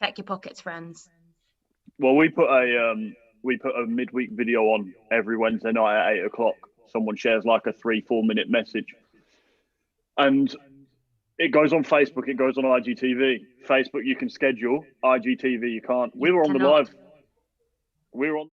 Check your pockets, friends. Well, we put a midweek video on every Wednesday night at 8 o'clock. Someone shares like a 3-4 minute message, and it goes on Facebook. It goes on IGTV. Facebook you can schedule. IGTV you can't. We were on the live. We were on.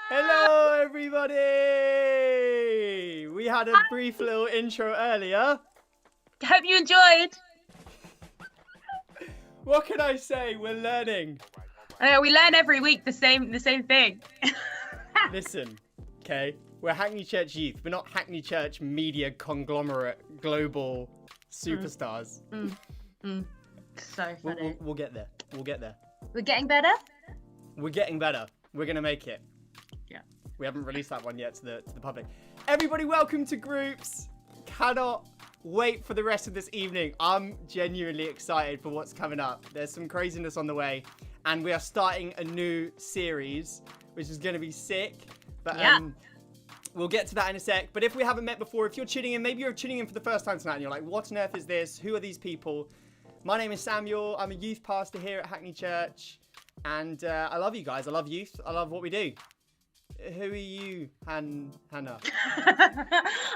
Hello, everybody! We had a brief little intro earlier. Hope you enjoyed. What can I say? We're learning. We learn every week the same thing. Listen, okay? We're Hackney Church Youth. We're not Hackney Church media conglomerate global superstars. So funny. We'll get there. We'll get there. We're getting better? We're getting better. We're gonna make it. Yeah. We haven't released that one yet to the public. Everybody, welcome to Groups. Cannot wait for the rest of this evening. I'm genuinely excited for what's coming up. There's some craziness on the way, and we are starting a new series, which is gonna be sick. But we'll get to that in a sec. But if we haven't met before, if you're tuning in, maybe you're tuning in for the first time tonight, and you're like, what on earth is this? Who are these people? My name is Samuel. I'm a youth pastor here at Hackney Church. And I love you guys. I love youth. I love what we do. Who are you, Hannah? I'm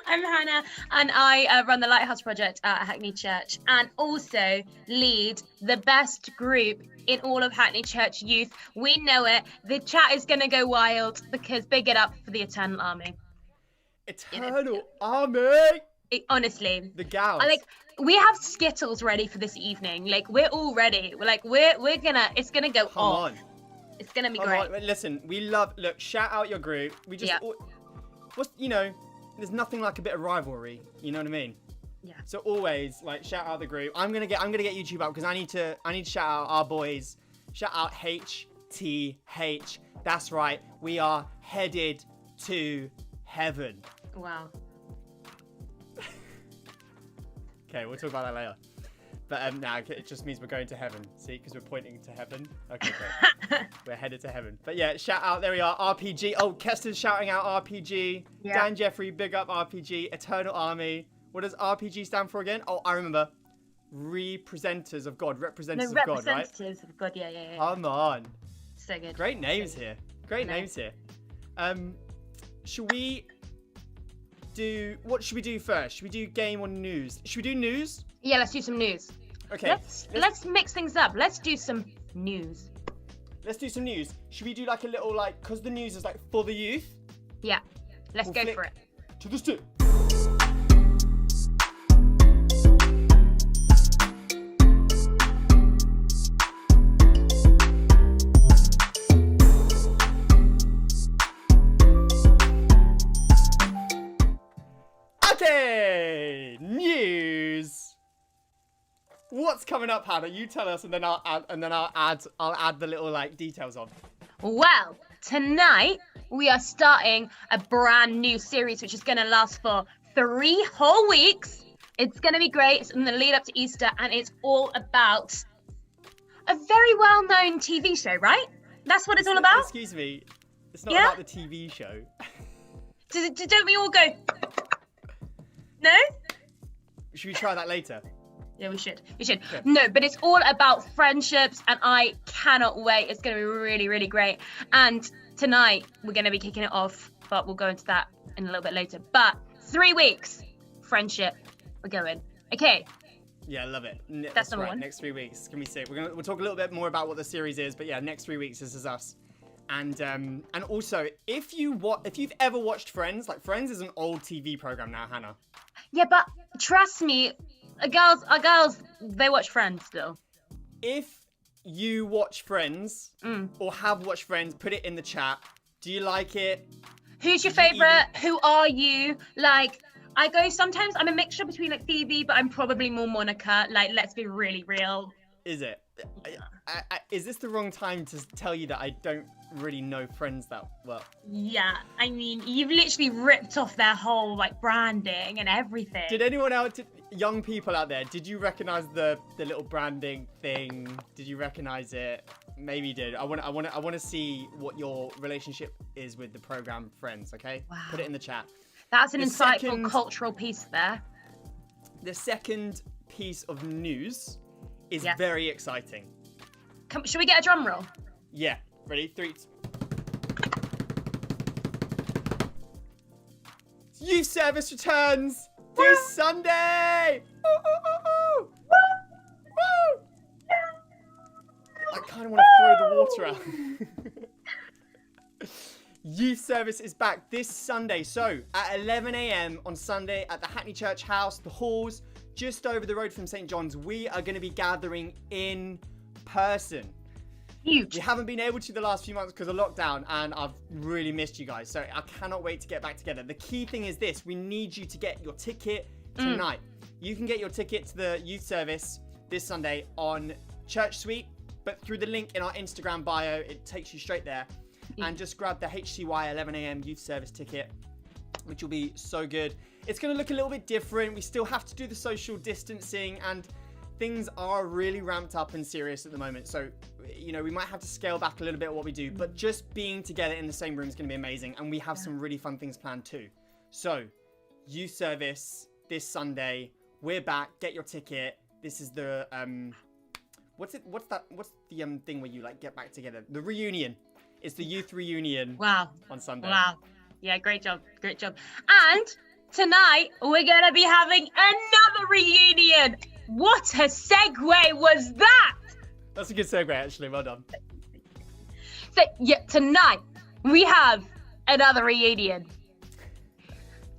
Hannah, and I run the Lighthouse Project at Hackney Church, and also lead the best group in all of Hackney Church Youth. We know it. The chat is going to go wild because big it up for the Eternal Army. Eternal Army! Honestly. The gals. We have Skittles ready for this evening. Like, we're all ready. We're gonna, it's gonna go off. It's gonna be great. Listen, we love, look, shout out your group. We just, there's nothing like a bit of rivalry. You know what I mean? Yeah. So always, shout out the group. I'm gonna get YouTube up because I need to shout out our boys. Shout out HTH. That's right. We are headed to heaven. Wow. Okay, we'll talk about that later. But now it just means we're going to heaven. See, because we're pointing to heaven. Okay, great. We're headed to heaven. But yeah, shout out. There we are. RPG. Oh, Kester's shouting out RPG. Yeah. Dan Jeffrey, big up RPG. Eternal Army. What does RPG stand for again? Oh, I remember. Representatives of God. Representatives of God, right? Representatives of God. Yeah. Come on. So good. Great names here. Great names here. Should we do, what should we do first? Should we do game or news? Should we do news? Yeah, let's do some news. Okay. Let's mix things up. Let's do some news. Let's do some news. Should we do a little because the news is for the youth? Yeah. Let's go for it. To the stick. Okay, news. What's coming up, Hannah? You tell us, and then I'll add the little details on. Well, tonight we are starting a brand new series, which is going to last for 3 whole weeks. It's going to be great. It's in the lead up to Easter, and it's all about a very well-known TV show, right? That's what it's all about? Excuse me. It's not about the TV show. Don't we all go... No? Should we try that later? Yeah, we should. Okay. Yeah. No, but it's all about friendships, and I cannot wait. It's going to be really, really great. And tonight, we're going to be kicking it off, but we'll go into that in a little bit later. But 3 weeks, friendship, we're going. Okay. Yeah, I love it. That's number right. 1. Next 3 weeks. Can we see? We'll talk a little bit more about what the series is, but yeah, next 3 weeks, this is us. And also, if you've ever watched Friends, like Friends is an old TV program now, Hannah. Yeah, but trust me, our girls, they watch Friends still. If you watch Friends or have watched Friends, put it in the chat. Do you like it? Who's your favorite? Who are you? Like, I go sometimes. I'm a mixture between like Phoebe, but I'm probably more Monica. Like, let's be really real. Is it? Is this the wrong time to tell you that I don't really know Friends that well? Yeah, I mean, you've literally ripped off their whole like branding and everything. Did anyone else, young people out there, did you recognize the little branding thing? Did you recognize it? Maybe you did. I want to see what your relationship is with the program Friends. Okay, wow. Put it in the chat. That's an insightful cultural piece there. The second piece of news is very exciting. Should we get a drum roll? Yeah. Ready? 3. Youth service returns this Sunday. Ooh, ooh, ooh, ooh. Woo! I kind of want to throw the water out. Youth service is back this Sunday. So at 11 a.m. on Sunday at the Hackney Church House, the halls, just over the road from St. John's, we are going to be gathering in person. Huge. We haven't been able to the last few months because of lockdown, and I've really missed you guys. So I cannot wait to get back together. The key thing is this. We need you to get your ticket tonight. You can get your ticket to the youth service this Sunday on Church Suite, but through the link in our Instagram bio, it takes you straight there. And just grab the HCY 11 a.m. youth service ticket, which will be so good. It's going to look a little bit different. We still have to do the social distancing, and things are really ramped up and serious at the moment. So, you know, we might have to scale back a little bit of what we do, but just being together in the same room is going to be amazing. And we have some really fun things planned too. So, youth service this Sunday. We're back. Get your ticket. This is the, what's the thing where you like get back together? The reunion. It's the youth reunion. Wow. On Sunday. Wow. Yeah, great job. Great job. And tonight, we're going to be having another reunion. What a segue was that? That's a good segue, actually. Well done. So, yeah, tonight, we have another reunion.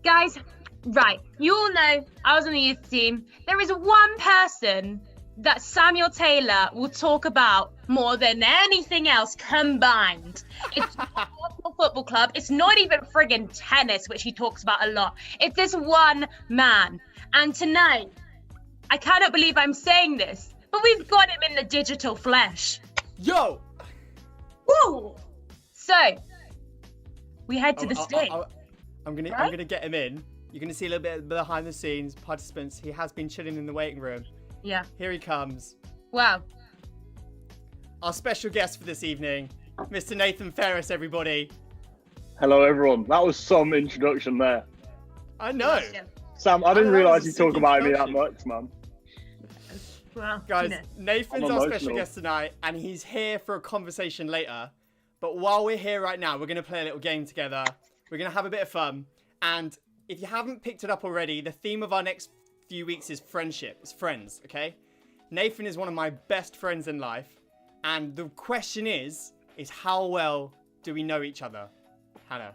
Guys, right, you all know I was on the youth team. There is one person that Samuel Taylor will talk about more than anything else combined. It's not Arsenal Football Club. It's not even friggin' tennis, which he talks about a lot. It's this one man. And tonight, I cannot believe I'm saying this, but we've got him in the digital flesh. Yo! Woo! So, we head to the stage. I'm gonna get him in. You're gonna see a little bit behind the scenes participants. He has been chilling in the waiting room. Yeah. Here he comes. Wow. Our special guest for this evening, Mr. Nathan Ferris, everybody. Hello, everyone. That was some introduction there. I know. Sam, I didn't realise you talk about me that much, man. Well, guys, you know. Nathan's our special guest tonight, and he's here for a conversation later. But while we're here right now, we're going to play a little game together. We're going to have a bit of fun. And if you haven't picked it up already, the theme of our next few weeks is friendship. It's friends, okay? Nathan is one of my best friends in life. And the question is how well do we know each other? Hannah.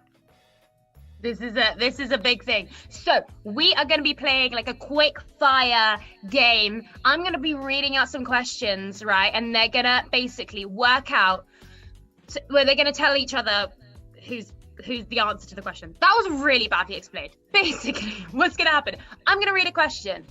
This is a big thing. So we are going to be playing like a quick fire game. I'm going to be reading out some questions, right? And they're going to basically work out where they're going to tell each other who's the answer to the question. That was really badly explained. Basically, what's going to happen? I'm going to read a question.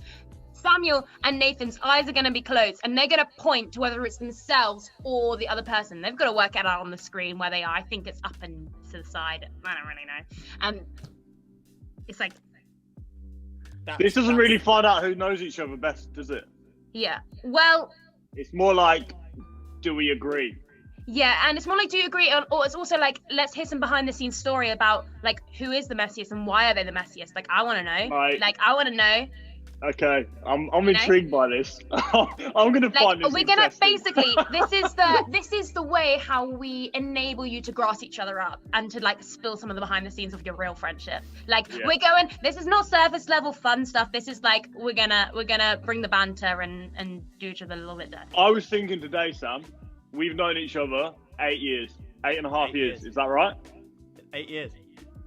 Samuel and Nathan's eyes are going to be closed, and they're going to point to whether it's themselves or the other person. They've got to work it out on the screen where they are. I think it's up and to the side. I don't really know. And it's like... This doesn't really find out who knows each other best, does it? Yeah. Well... It's more like, do we agree? Yeah, and it's more like, do you agree? Or it's also like, let's hear some behind the scenes story about like who is the messiest and why are they the messiest? Like, I want to know. Right. Like, I want to know. Okay, I'm intrigued by this. I'm gonna find this. We're gonna basically this is the way how we enable you to grass each other up and to like spill some of the behind the scenes of your real friendship. Like we're going. This is not surface level fun stuff. This is like we're gonna bring the banter and do each other a little bit dirty. I was thinking today, Sam. We've known each other 8 years, 8.5 years. Is that right? 8 years.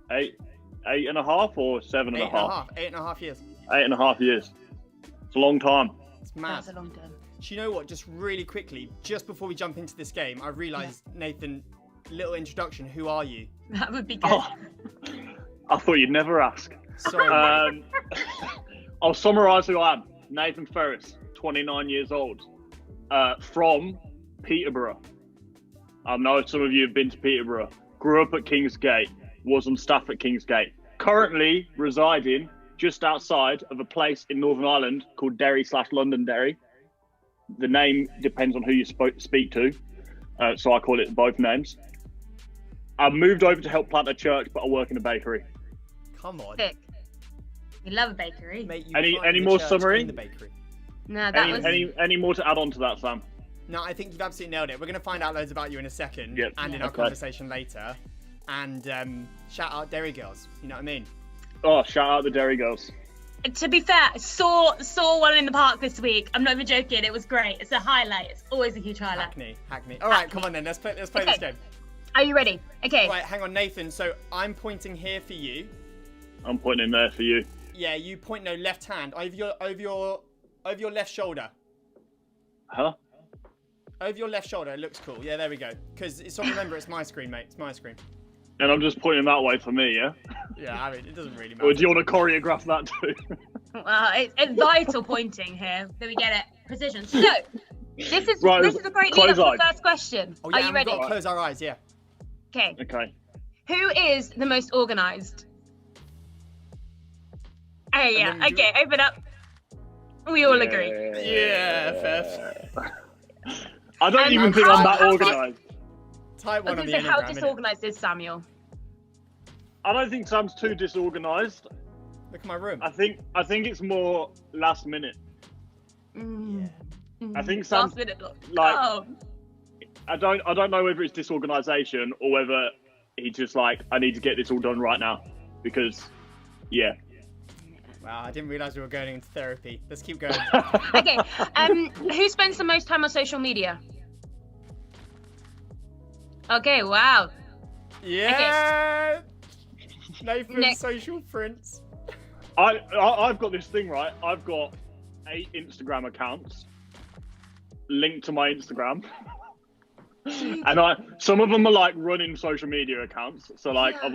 8.5 or 7.5? 8.5 years. 8.5 years. It's a long time. It's mad. That's a long time. Do you know what? Just really quickly, just before we jump into this game, I realised, Nathan, little introduction. Who are you? That would be good. Oh, I thought you'd never ask. Sorry. I'll summarise who I am. Nathan Ferris, 29 years old, from Peterborough. I know some of you have been to Peterborough. Grew up at Kingsgate, was on staff at Kingsgate. Currently residing just outside of a place in Northern Ireland called Derry/Londonderry. The name depends on who you speak to, so I call it both names. I moved over to help plant a church, but I work in a bakery. Come on. Sick. We love a bakery. Mate, you Any planted more the church summary? in the bakery. No, that was... Any more to add on to that, Sam? No, I think you've absolutely nailed it. We're going to find out loads about you in a second, Yep. and in our conversation later. And shout out Derry Girls. You know what I mean? Oh, shout out the Derry Girls. To be fair, saw one in the park this week. I'm not even joking. It was great. It's a highlight. It's always a huge highlight. Hackney. All right, come on then. Let's play this game. Are you ready? Okay. Right, hang on, Nathan. So I'm pointing here for you. I'm pointing there for you. Yeah, you point no left hand over your left shoulder. Huh? Over your left shoulder. It looks cool. Yeah, there we go. Because remember, it's my screen, mate. It's my screen. And I'm just pointing that way for me, yeah? Yeah, I mean, it doesn't really matter. Or do you want to choreograph that too? Well, it's vital pointing here. So we get it. Precision. So, this is a great lead up to the first question. Oh, yeah, Are you ready? We've got to close our eyes, yeah. Okay. Okay. Who is the most organised? Oh, yeah. Okay, open up. We all agree. Yeah, Fef. I don't even think I'm that organised. Type one on the Enneagram. How disorganised is Samuel? I don't think Sam's too disorganised. Look at my room. I think it's more last minute. I think Sam's last minute. like. Oh. I don't know whether it's disorganisation or whether he's just like, I need to get this all done right now, because, yeah. Wow, I didn't realise we were going into therapy. Let's keep going. Okay. Who spends the most time on social media? Okay. Wow. Yeah. Okay. Nathan, Next. social prince. I've got this thing, right? I've got 8 Instagram accounts linked to my Instagram. And some of them are like running social media accounts. So like I've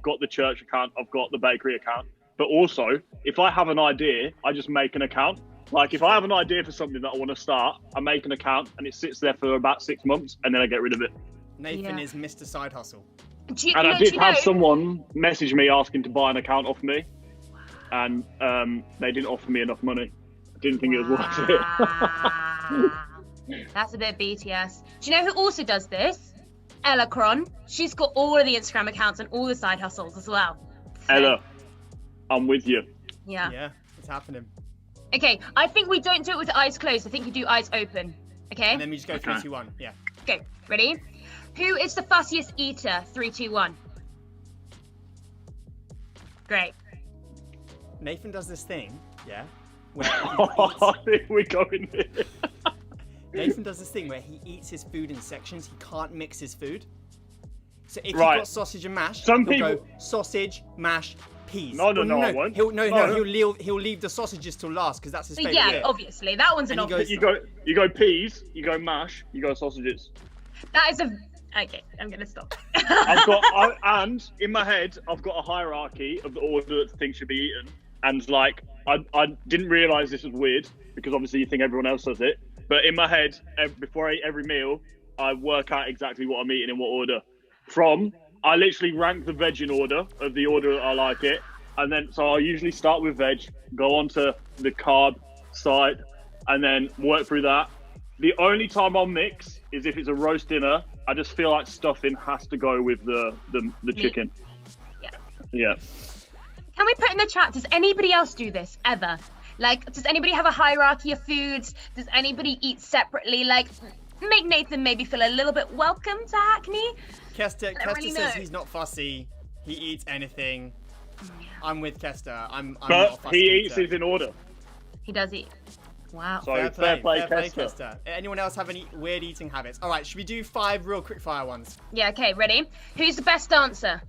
got the church account, I've got the bakery account. But also, if I have an idea, I just make an account. Like if I have an idea for something that I want to start, I make an account and it sits there for about 6 months and then I get rid of it. Nathan is Mr. Side Hustle. I did have someone message me asking to buy an account off me, and they didn't offer me enough money. I didn't think it was worth it. That's a bit BTS. Do you know who also does this? Ella Cron. She's got all of the Instagram accounts and all the side hustles as well. So, Ella, I'm with you. Yeah. Yeah, it's happening. Okay, I think we don't do it with eyes closed. I think you do eyes open. Okay? And then we just go 3, 2, 1. Yeah. Okay, ready? Who is the fussiest eater? 3, 2, 1. Great. Nathan does this thing, yeah, where Here we go in here. Nathan does this thing where he eats his food in sections. He can't mix his food. So if you've got sausage and mash, he'll go sausage, mash, peas. No, I won't. He'll leave the sausages till last because that's his favourite. Yeah, bit. obviously. That one's an obvious. You go peas, you go mash, you go sausages. That is a... Okay, I'm going to stop. And in my head, I've got a hierarchy of the order that things should be eaten. and like I didn't realize this was weird because obviously you think everyone else does it. But in my head, before I eat every meal, I work out exactly what I'm eating in what order. I literally rank the veg in order of the order I like it, and then so I usually start with veg, go on to the carb side, and then work through that. The only time I'll mix is if it's a roast dinner. I just feel like stuffing has to go with the chicken. Yeah. Can we put in the chat, does anybody else do this ever? Like, does anybody have a hierarchy of foods? Does anybody eat separately? Like, make Nathan maybe feel a little bit welcome to Hackney? Kester says he's not fussy. He eats anything. I'm with Kester. I'm not a fussy he eater. eats his in order. He does eat. Wow. So fair play, Kester. Anyone else have any weird eating habits? All right, should we do 5 real quick fire ones? Yeah, okay, ready? Who's the best dancer?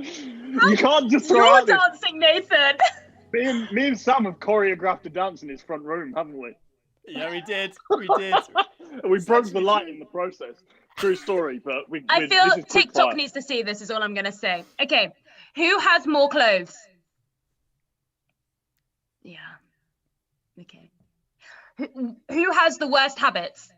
You can't just throw You're out this. dancing, Nathan. Me and Sam have choreographed a dance in his front room, haven't we? Yeah, we did. We did. We broke the light in the process. True story, but I feel this is quick TikTok fire. needs to see this, is all I'm going to say. Okay, who has more clothes? Yeah. Okay. Who has the worst habits?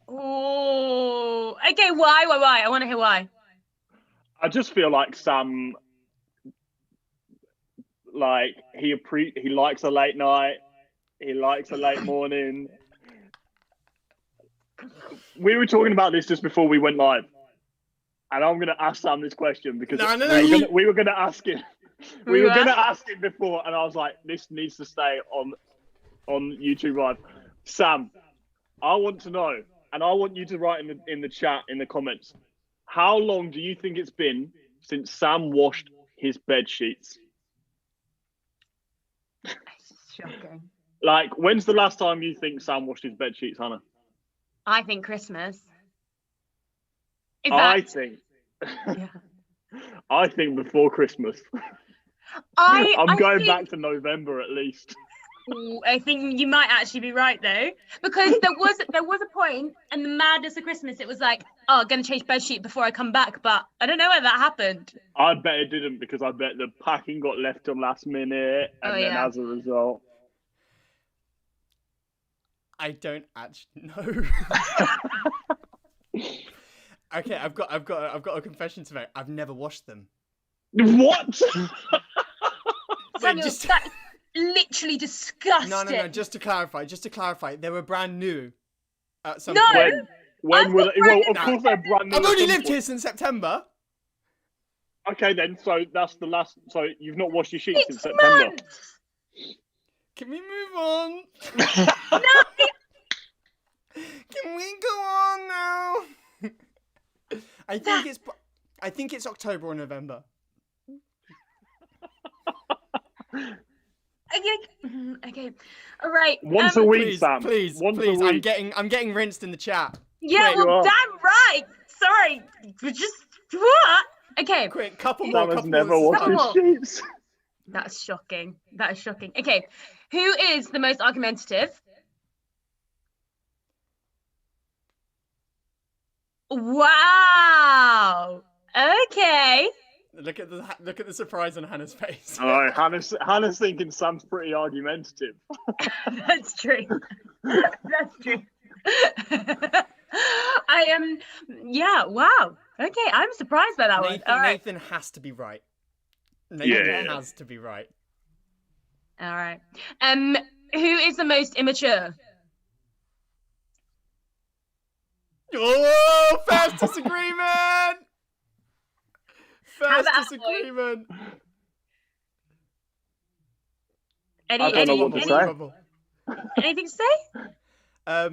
Oh, okay. Why? I want to hear why. I just feel like Sam, like he likes a late night, he likes a late morning. We were talking about this just before we went live, and I'm going to ask Sam this question because we were going to ask him. We were going to ask him before, and I was like, this needs to stay on YouTube Live. Sam, I want to know, and I want you to write in the chat, in the comments, how long do you think it's been since Sam washed his bed sheets? Shocking. Like, when's the last time you think Sam washed his bed sheets, Hannah? I think Christmas. I think before Christmas. I'm going back to November at least. Ooh, I think you might actually be right though, because there was a point in the madness of Christmas. It was like, oh, I'm gonna change bedsheet before I come back, but I don't know where that happened. I bet it didn't, because I bet the packing got left till last minute, and then as a result, I don't actually know. Okay, I've got a confession to make. I've never washed them. What? Samuel, that's literally disgusting. No. Just to clarify, they were brand new. At some No. point. When were they? Well, of course they're brand new. I've only lived here since September. Okay, then. So that's the last. So you've not washed your sheets since September. Months. Can we move on? No. Can we go on now? I think it's October or November. Okay. All right. Once a week, Please, Sam. please. Once a week. I'm getting rinsed in the chat. Yeah, Quick. well, damn right. Sorry. Just what? Okay. Quick, couple Sam more. has never washed his sheets. That's shocking. That is shocking. Okay. Who is the most argumentative? Wow. Okay. Look at the surprise on Hannah's face. Oh, Hannah's thinking Sam's pretty argumentative. That's true. That's true. I am. Yeah. Wow. Okay. I'm surprised by that one. All right. Nathan has to be right. Nathan has to be right. All right. Who is the most immature? Oh, first disagreement. How's First that, disagreement. I don't know what to say. Anything to say? I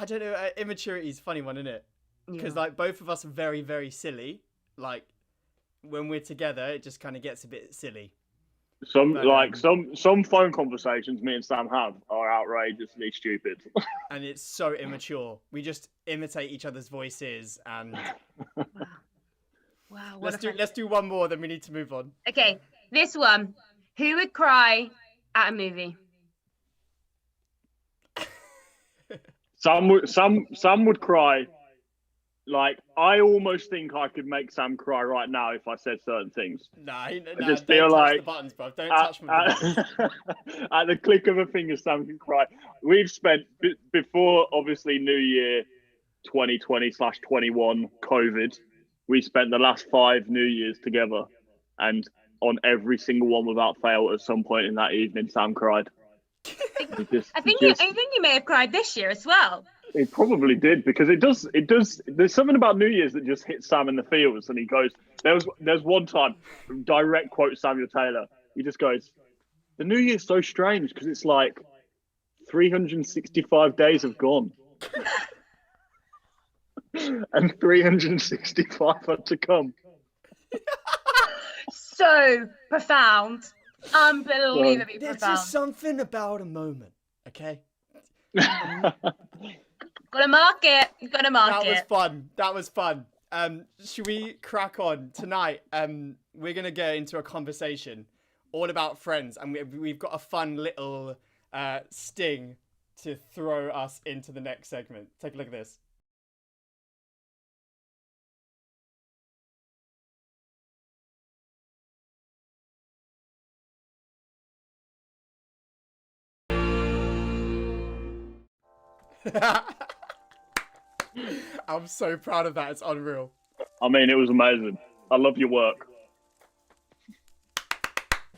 don't know. Immaturity is a funny one, isn't it? Because like both of us are very, very silly. Like when we're together, it just kind of gets a bit silly. Some phone conversations me and Sam have are outrageously stupid. And it's so immature. We just imitate each other's voices and. Wow. Let's do one more, then we need to move on. Okay, this one. Who would cry at a movie? Sam would cry. Like, I almost think I could make Sam cry right now if I said certain things. Nah, I don't just feel touch like the buttons, bro. Don't touch the buttons. at the click of a finger, Sam can cry. We've spent before, obviously, New Year 2020/21 COVID. We spent the last 5 New Years together, and on every single one without fail, at some point in that evening, Sam cried. I think you may have cried this year as well. It probably did, because it does. There's something about New Year's that just hits Sam in the feels, and he goes. There's one time, direct quote Samuel Taylor. He just goes, "The New Year's so strange because it's like 365 days have gone, and 365 are to come." So profound, unbelievably There's profound. just something about a moment, okay? Gotta mark it. Gotta mark it. That was fun. Should we crack on tonight? We're gonna go into a conversation all about friends, and we've got a fun little sting to throw us into the next segment. Take a look at this. I'm so proud of that. It's unreal. I mean, it was amazing. I love your work.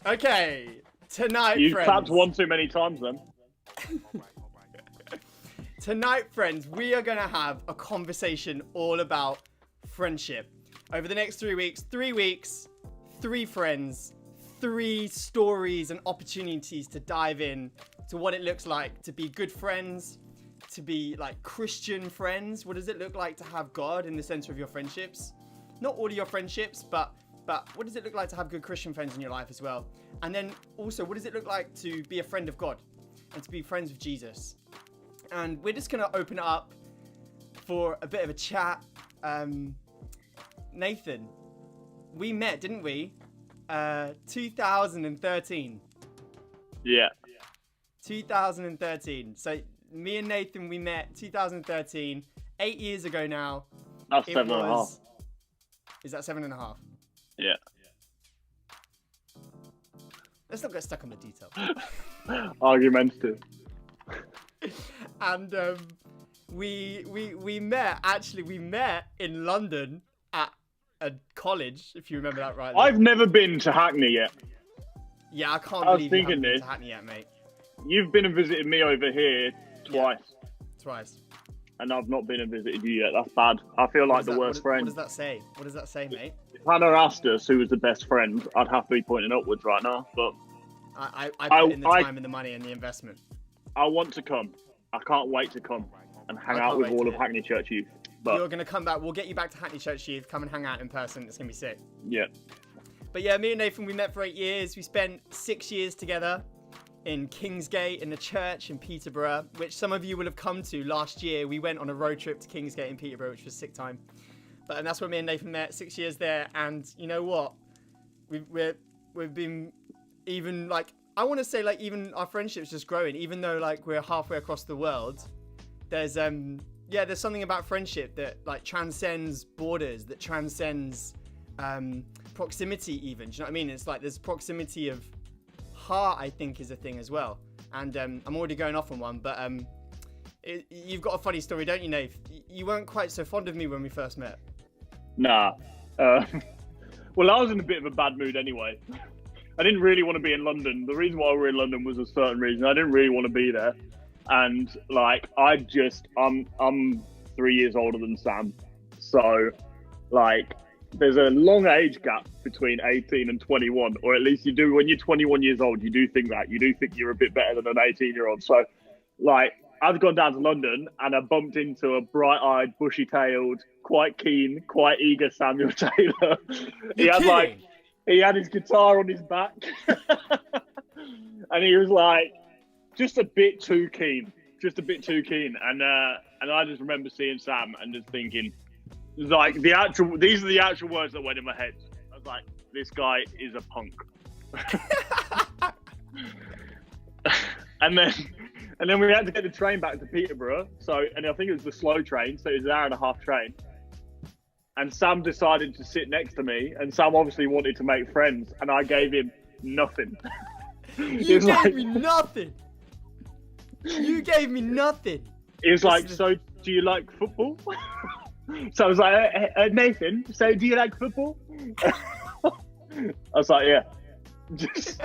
Okay, tonight, You friends. clapped one too many times then. Tonight, friends, we are going to have a conversation all about friendship. Over the next 3 weeks, 3 friends, 3 stories and opportunities to dive in to what it looks like to be good friends, to be like Christian friends. What does it look like to have God in the center of your friendships? Not all of your friendships, but what does it look like to have good Christian friends in your life as well? And then also, what does it look like to be a friend of God and to be friends with Jesus? And we're just going to open it up for a bit of a chat. Nathan, we met, didn't we? 2013. Yeah. 2013. So me and Nathan, we met 2013, 8 years ago now. That's 7.5. Is that 7.5? Yeah. Let's not get stuck on the detail. Argumentative. And we met in London at a college, if you remember that right. I've never been to Hackney yet. Yeah, I can't I was believe you thinking haven't been this. to Hackney yet, mate. You've been and visited me over here twice, Twice. and I've not been and visited you yet. That's bad. I feel like the worst friend. What does that say? What does that say, mate? If Hannah asked us who was the best friend, I'd have to be pointing upwards right now. But I put in the time and the money and the investment. I want to come. I can't wait to come and hang out with all of Hackney Church Youth. But You're going to come back. We'll get you back to Hackney Church Youth. Come and hang out in person. It's going to be sick. yeah, But yeah, me and Nathan, we met for 8 years. We spent 6 years together in Kingsgate, in the church in Peterborough, which some of you will have come to last year. We went on a road trip to Kingsgate in Peterborough, which was sick time. And that's where me and Nathan met, 6 years there. And you know what? We've been even like, I want to say like even our friendship's just growing, even though like we're halfway across the world. There's something about friendship that like transcends borders, that transcends proximity even. Do you know what I mean? It's like there's proximity of heart, I think, is a thing as well. And I'm already going off on one, but you've got a funny story, don't you, Nate? You weren't quite so fond of me when we first met. nah. Well, I was in a bit of a bad mood anyway. I didn't really want to be in London. The reason why we were in London was a certain reason. I didn't really want to be there. And like, I'm 3 years older than Sam. So like, there's a long age gap between 18 and 21, or at least you do when you're 21 years old. You do think that. You do think you're a bit better than an 18-year-old. So like, I've gone down to London and I bumped into a bright-eyed, bushy-tailed, quite keen, quite eager Samuel Taylor. He had his guitar on his back, and he was like, just a bit too keen. And I just remember seeing Sam and just thinking, like, these are the actual words that went in my head. I was like, this guy is a punk. and And then we had to get the train back to Peterborough. So, and I think it was the slow train, so it was an hour and a half train. And Sam decided to sit next to me, and Sam obviously wanted to make friends, and I gave him nothing. You gave me nothing. You gave me nothing. He was like, so do you like football? So I was like, Nathan, so do you like football? I was like, yeah. Just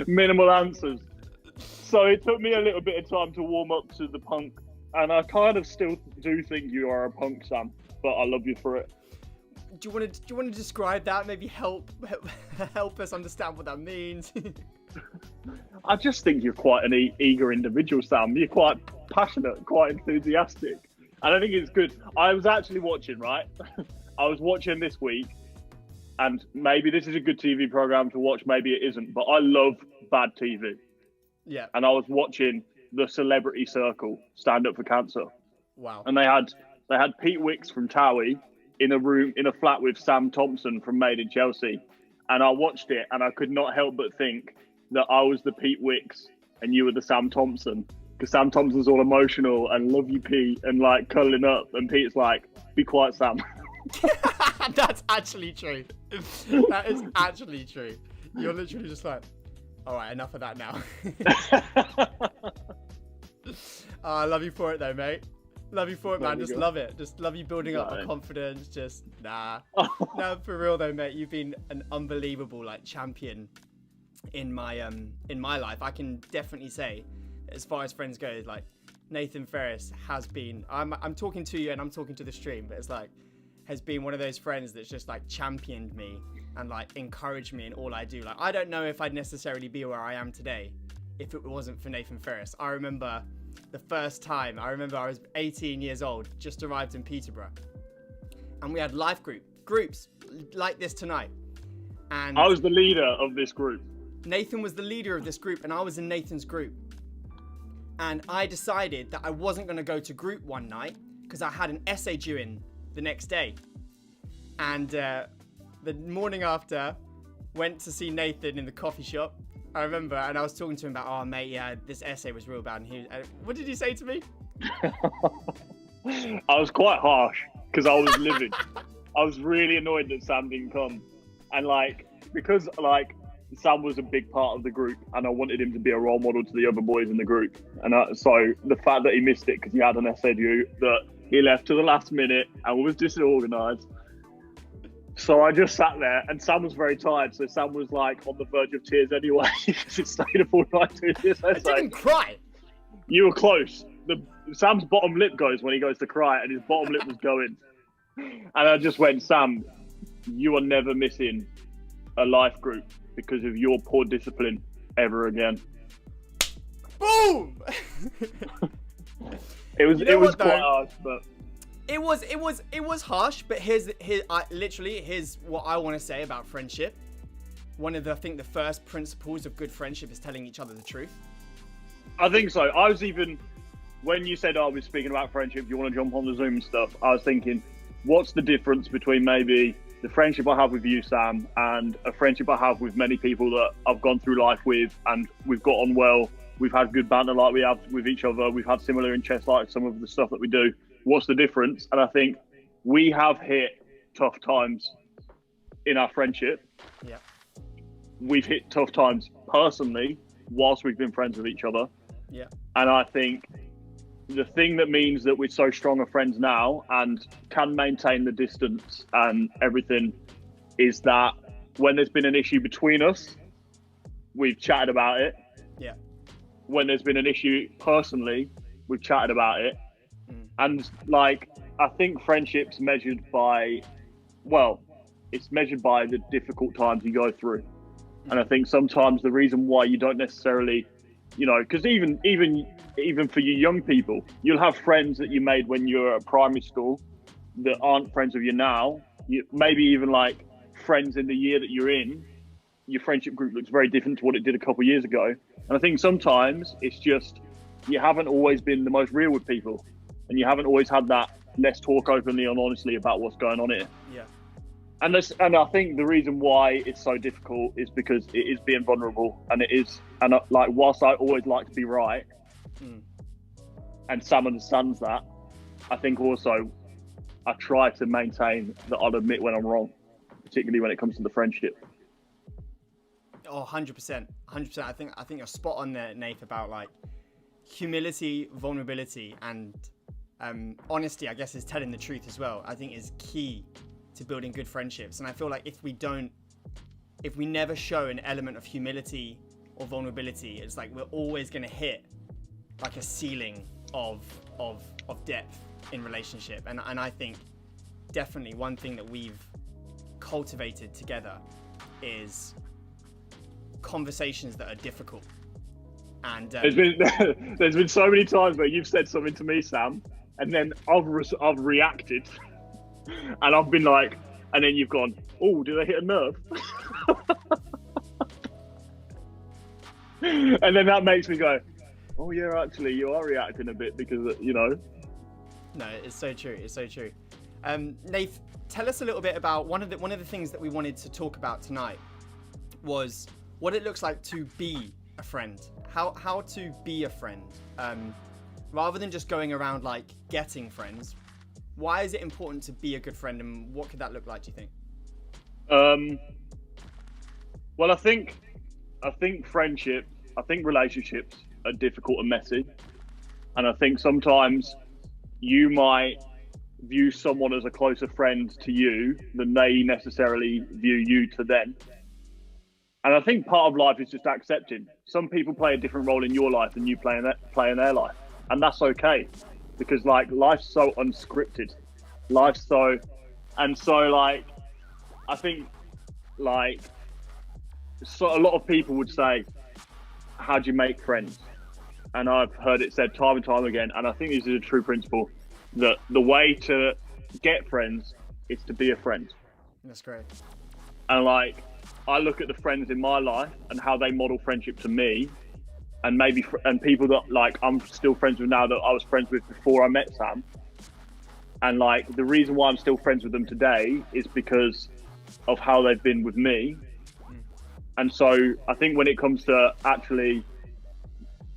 minimal answers. So it took me a little bit of time to warm up to the punk. And I kind of still do think you are a punk, Sam, but I love you for it. Do you want to describe that? Maybe help us understand what that means. I just think you're quite an eager individual, Sam. You're quite passionate, quite enthusiastic. And I think it's good. I was actually watching, right? I was watching this week, and maybe this is a good TV program to watch, maybe it isn't, but I love bad TV. Yeah. And I was watching The Celebrity Circle, Stand Up for Cancer. Wow. And they had Pete Wicks from Towie in a flat with Sam Thompson from Made in Chelsea. And I watched it, and I could not help but think that I was the Pete Wicks and you were the Sam Thompson. Because Sam Thompson's all emotional and love you, Pete, and like cuddling up. And Pete's like, be quiet, Sam. That's actually true. That is actually true. You're literally just like, all right, enough of that now. I love you for it though, mate. Love you for it, man. Just love it. Just love you building up my confidence. Just nah. No, for real though, mate. You've been an unbelievable like champion in my life. I can definitely say, as far as friends go, like Nathan Ferris has been. I'm talking to you and I'm talking to the stream, but it's like has been one of those friends that's just like championed me and like encouraged me in all I do. Like I don't know if I'd necessarily be where I am today if it wasn't for Nathan Ferris. I remember the first time. I was 18 years old, just arrived in Peterborough, and we had life groups like this tonight. And I was the leader of this group. Nathan was the leader of this group, and I was in Nathan's group. And I decided that I wasn't going to go to group one night because I had an essay due in the next day. And the morning after, went to see Nathan in the coffee shop. I remember, and I was talking to him about, oh mate, yeah, this essay was real bad. And he, what did he say to me? I was quite harsh because I was livid. I was really annoyed that Sam didn't come, and like because like Sam was a big part of the group, and I wanted him to be a role model to the other boys in the group. And so the fact that he missed it because he had an essay due, that he left to the last minute and was disorganised. So I just sat there, and Sam was very tired. So Sam was like on the verge of tears anyway because he stayed up all night doing this essay. I didn't cry. You were close. Sam's bottom lip goes when he goes to cry, and his bottom lip was going. And I just went, Sam, you are never missing a life group because of your poor discipline ever again. Boom! It was quite harsh, but it was harsh. But here's what I want to say about friendship. One of the, I think the first principles of good friendship is telling each other the truth. I think so. I was even, when you said I was speaking about friendship, you want to jump on the Zoom stuff, I was thinking, what's the difference between maybe the friendship I have with you, Sam, and a friendship I have with many people that I've gone through life with, and we've got on well, we've had good banter like we have with each other, we've had similar interests like some of the stuff that we do. What's the difference? And I think we have hit tough times in our friendship. Yeah. We've hit tough times personally whilst we've been friends with each other. Yeah. And I think the thing that means that we're so strong of friends now and can maintain the distance and everything is that when there's been an issue between us, we've chatted about it. Yeah. When there's been an issue personally, we've chatted about it. And like, I think friendship's measured by, well, it's measured by the difficult times you go through. And I think sometimes the reason why you don't necessarily, you know, because even for you young people, you'll have friends that you made when you were at primary school that aren't friends with you now. Maybe even like friends in the year that you're in, your friendship group looks very different to what it did a couple of years ago. And I think sometimes it's just, you haven't always been the most real with people, and you haven't always had that let's talk openly and honestly about what's going on here. Yeah. And I think the reason why it's so difficult is because it is being vulnerable, and it is, and like, whilst I always like to be right, and Sam understands that, I think also I try to maintain that I'll admit when I'm wrong, particularly when it comes to the friendship. Oh, 100%. 100%. I think you're spot on there, Nath, about like humility, vulnerability, and honesty, I guess, is telling the truth as well. I think is key to building good friendships. And I feel like if we never show an element of humility or vulnerability, it's like we're always going to hit like a ceiling of depth in relationship. And I think definitely one thing that we've cultivated together is conversations that are difficult. And there's been so many times where you've said something to me, Sam, and then I've reacted, and I've been like, and then you've gone, oh, did I hit a nerve? And then that makes me go, oh yeah, actually you are reacting a bit, because you know. No, it's so true. It's so true. Nath, tell us a little bit about one of the things that we wanted to talk about tonight was what it looks like to be a friend. How to be a friend, rather than just going around like getting friends. Why is it important to be a good friend, and what could that look like, do you think? Well, I think relationships are difficult and messy, and I think sometimes you might view someone as a closer friend to you than they necessarily view you to them. And I think part of life is just accepting. Some people play a different role in your life than you play in their life. And that's okay. Because like life's so unscripted. And so like, I think like, so a lot of people would say, how do you make friends? And I've heard it said time and time again. And I think this is a true principle, that the way to get friends is to be a friend. That's great. And like, I look at the friends in my life and how they model friendship to me, and people that like I'm still friends with now that I was friends with before I met Sam. And like, the reason why I'm still friends with them today is because of how they've been with me. And so I think when it comes to actually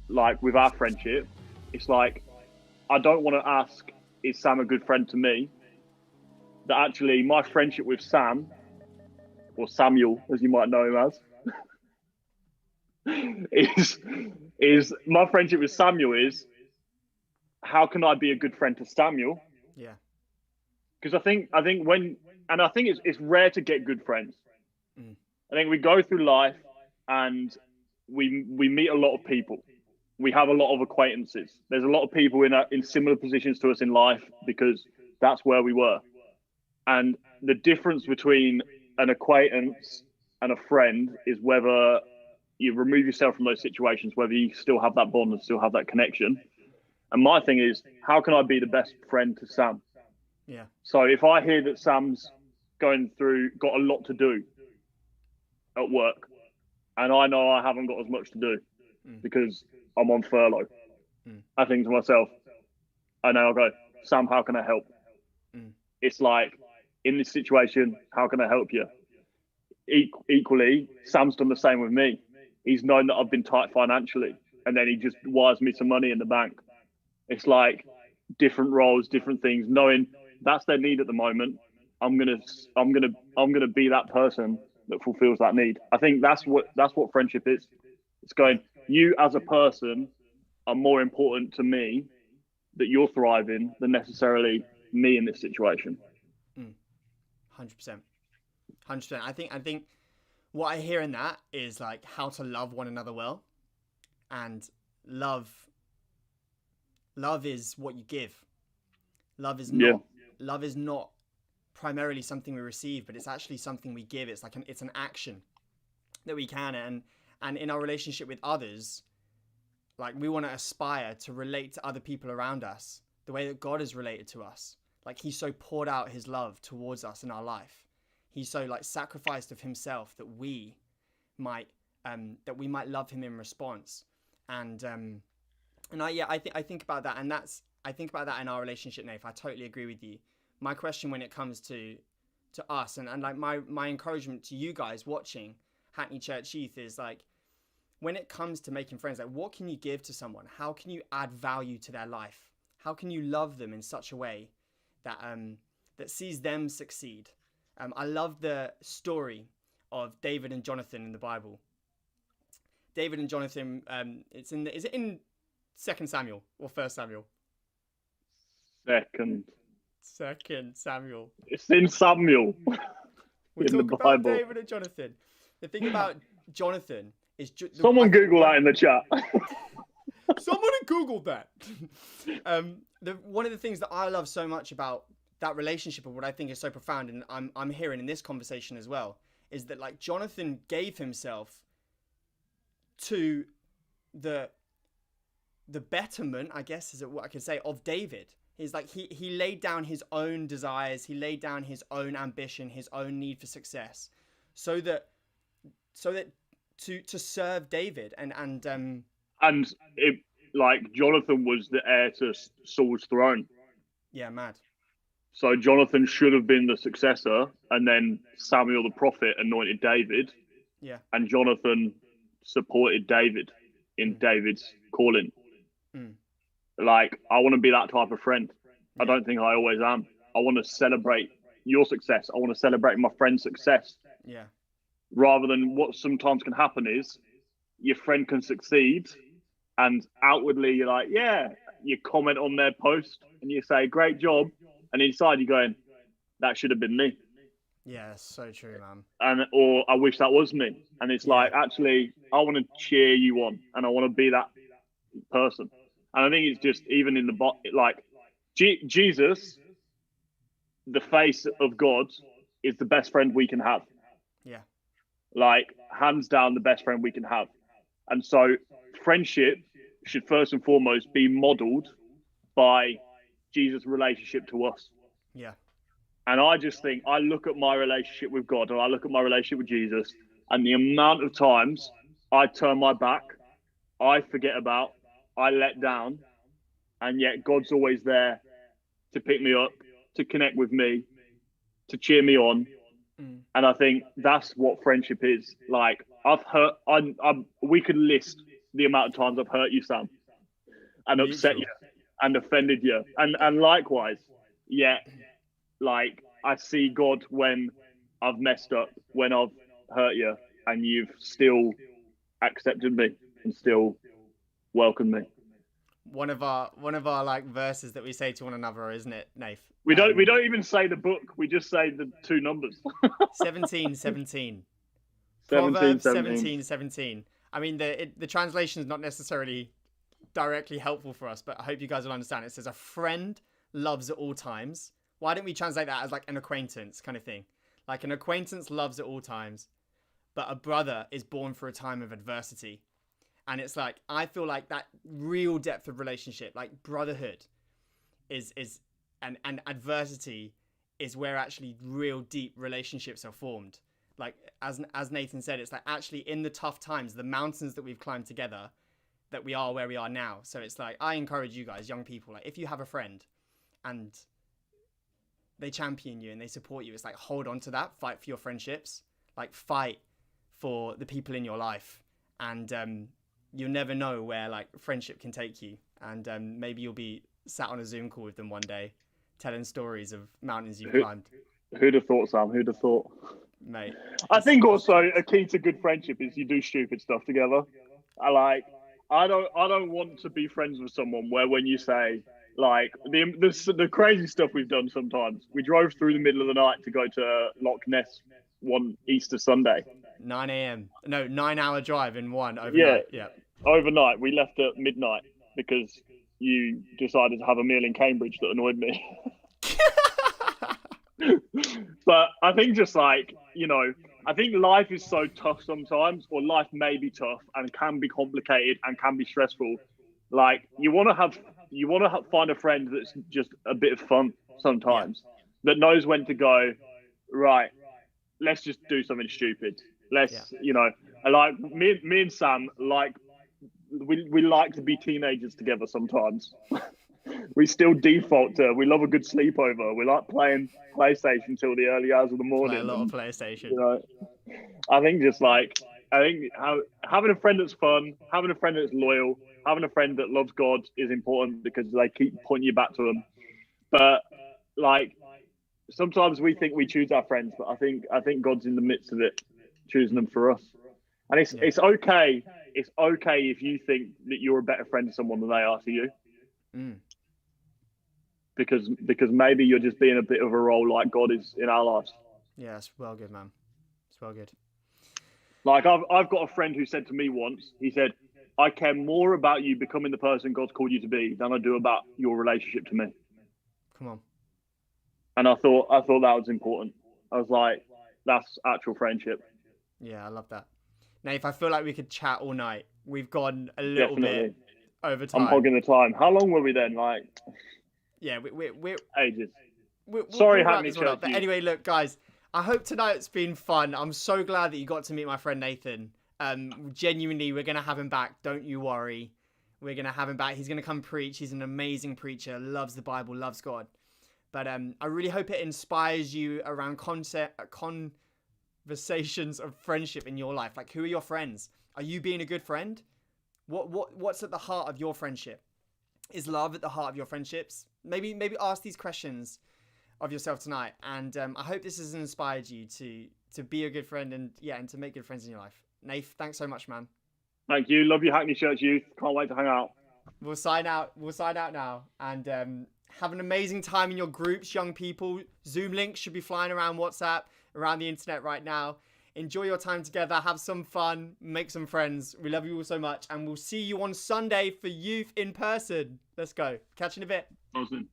like with our friendship, it's like, I don't want to ask, is Sam a good friend to me? That actually my friendship with Sam, or Samuel, as you might know him as, is my friendship with Samuel is, how can I be a good friend to Samuel? Yeah. Because I think it's rare to get good friends. I think we go through life and we meet a lot of people. We have a lot of acquaintances. There's a lot of people in similar positions to us in life, because that's where we were. And the difference between an acquaintance and a friend is whether you remove yourself from those situations, whether you still have that bond and still have that connection. And my thing is, how can I be the best friend to Sam? Yeah. So if I hear that Sam's got a lot to do at work, and I know I haven't got as much to do because I'm on furlough, I think to myself, and then I'll go, Sam, how can I help? It's like, in this situation, how can I help you? Equally, Sam's done the same with me. He's known that I've been tight financially, and then he just wires me some money in the bank. It's like different roles, different things. Knowing that's their need at the moment, I'm gonna be that person that fulfills that need. I think that's what friendship is. It's going, you as a person are more important to me, that you're thriving, than necessarily me in this situation. 100%. 100%. I think what I hear in that is like how to love one another well, and love is what you give. Love is not primarily something we receive, but it's actually something we give. It's like it's an action that we can, and in our relationship with others, like we want to aspire to relate to other people around us the way that God has related to us. Like he's so poured out his love towards us in our life. He's so like sacrificed of himself that we might love him in response. And I think about that, and I think about that in our relationship, Nath. I totally agree with you. My question when it comes to to us, and like my encouragement to you guys watching Hackney Church Youth is like, when it comes to making friends, like what can you give to someone? How can you add value to their life? How can you love them in such a way that that sees them succeed? I love the story of David and Jonathan in the Bible. David and Jonathan, is it in 2 Samuel or 1 Samuel? Second Samuel. It's in Samuel. We'll in talk the about Bible. David and Jonathan. The thing about Jonathan is... Someone Google that in the chat. Someone Googled that. One of the things that I love so much about that relationship, and what I think is so profound, and I'm hearing in this conversation as well, is that like Jonathan gave himself to the betterment, I guess, is what I could say, of David. He's like he laid down his own desires, he laid down his own ambition, his own need for success, so that to serve David and it, like Jonathan was the heir to Saul's throne. Yeah, mad. So Jonathan should have been the successor, and then Samuel the prophet anointed David. Yeah. And Jonathan supported David in David's calling. Like, I want to be that type of friend. I don't think I always am. I want to celebrate your success. I want to celebrate my friend's success. Yeah. Rather than what sometimes can happen is your friend can succeed and outwardly you're like, yeah, you comment on their post and you say, great job. And inside you're going, that should have been me. Yeah, that's so true, man. Or I wish that was me. And it's like, actually, I want to cheer you on and I want to be that person. And I think it's just even in the like Jesus, the face of God, is the best friend we can have. Yeah. Like, hands down, the best friend we can have. And so friendship should first and foremost be modeled by Jesus' relationship to us. Yeah. And I just think, I look at my relationship with God and I look at my relationship with Jesus, and the amount of times I turn my back, I forget about, I let down, and yet God's always there to pick me up, to connect with me, to cheer me on. And I think that's what friendship is. Like, I've hurt, we could list the amount of times I've hurt you, Sam, and upset you and offended you. And likewise, yet, like, I see God when I've messed up, when I've hurt you, and you've still accepted me and still welcomed me. One of our like verses that we say to one another, isn't it, Nath? We don't even say the book. We just say the two numbers. 17:17. Proverbs 17:17. I mean, the translation is not necessarily directly helpful for us, but I hope you guys will understand. It says, a friend loves at all times. Why don't we translate that as like an acquaintance kind of thing? Like, an acquaintance loves at all times, but a brother is born for a time of adversity. And it's like, I feel like that real depth of relationship, like brotherhood and adversity is where actually real deep relationships are formed. Like, as Nathan said, it's like actually in the tough times, the mountains that we've climbed together, that we are where we are now. So it's like, I encourage you guys, young people, like, if you have a friend and they champion you and they support you, it's like, hold on to that, fight for your friendships, like fight for the people in your life. And you'll never know where like friendship can take you. And maybe you'll be sat on a Zoom call with them one day, telling stories of mountains you've climbed. Who'd have thought, Sam? Who'd have thought? Mate. I think also a key to good friendship is you do stupid stuff together. I don't want to be friends with someone where when you say, like, the crazy stuff we've done sometimes. We drove through the middle of the night to go to Loch Ness one Easter Sunday. 9 a.m. No, 9-hour drive in one overnight. Yeah. Overnight. We left at midnight because you decided to have a meal in Cambridge that annoyed me. But I think just like, you know, I think life is so tough sometimes, or life may be tough and can be complicated and can be stressful. Like, you want to find a friend that's just a bit of fun sometimes, that knows when to go, right, let's just do something stupid. You know, like me and Sam, like, we like to be teenagers together sometimes. we still default to we love a good sleepover. We like playing PlayStation till the early hours of the morning. Play a lot of PlayStation. You know, I think having a friend that's fun, having a friend that's loyal, having a friend that loves God is important because they keep pointing you back to them. But like sometimes we think we choose our friends, but I think God's in the midst of it, choosing them for us. And it's okay. It's okay if you think that you're a better friend to someone than they are to you. Because maybe you're just being a bit of a role like God is in our lives. Yeah, it's well good, man. It's well good. Like I've got a friend who said to me once, he said, I care more about you becoming the person God's called you to be than I do about your relationship to me. Come on. And I thought that was important. I was like, that's actual friendship. Yeah, I love that. Now, if I feel like we could chat all night, we've gone a little bit over time. I'm hogging the time. How long were we then? Like, yeah, we're ages. Sorry, Hackney Church. But anyway, look, guys, I hope tonight's been fun. I'm so glad that you got to meet my friend Nathan. Genuinely, we're gonna have him back. Don't you worry. We're gonna have him back. He's gonna come preach. He's an amazing preacher. Loves the Bible. Loves God. But I really hope it inspires you around conversations of friendship in your life. Like, who are your friends? Are you being a good friend? What's at the heart of your friendship? Is love at the heart of your friendships? Maybe ask these questions of yourself tonight. And I hope this has inspired you to be a good friend and to make good friends in your life. Nath, thanks so much, man. Thank you. Love you, Hackney Church youth. Can't wait to hang out. We'll sign out now. And have an amazing time in your groups, young people. Zoom links should be flying around WhatsApp, around the internet right now. Enjoy your time together. Have some fun. Make some friends. We love you all so much. And we'll see you on Sunday for youth in person. Let's go. Catch you in a bit. Awesome.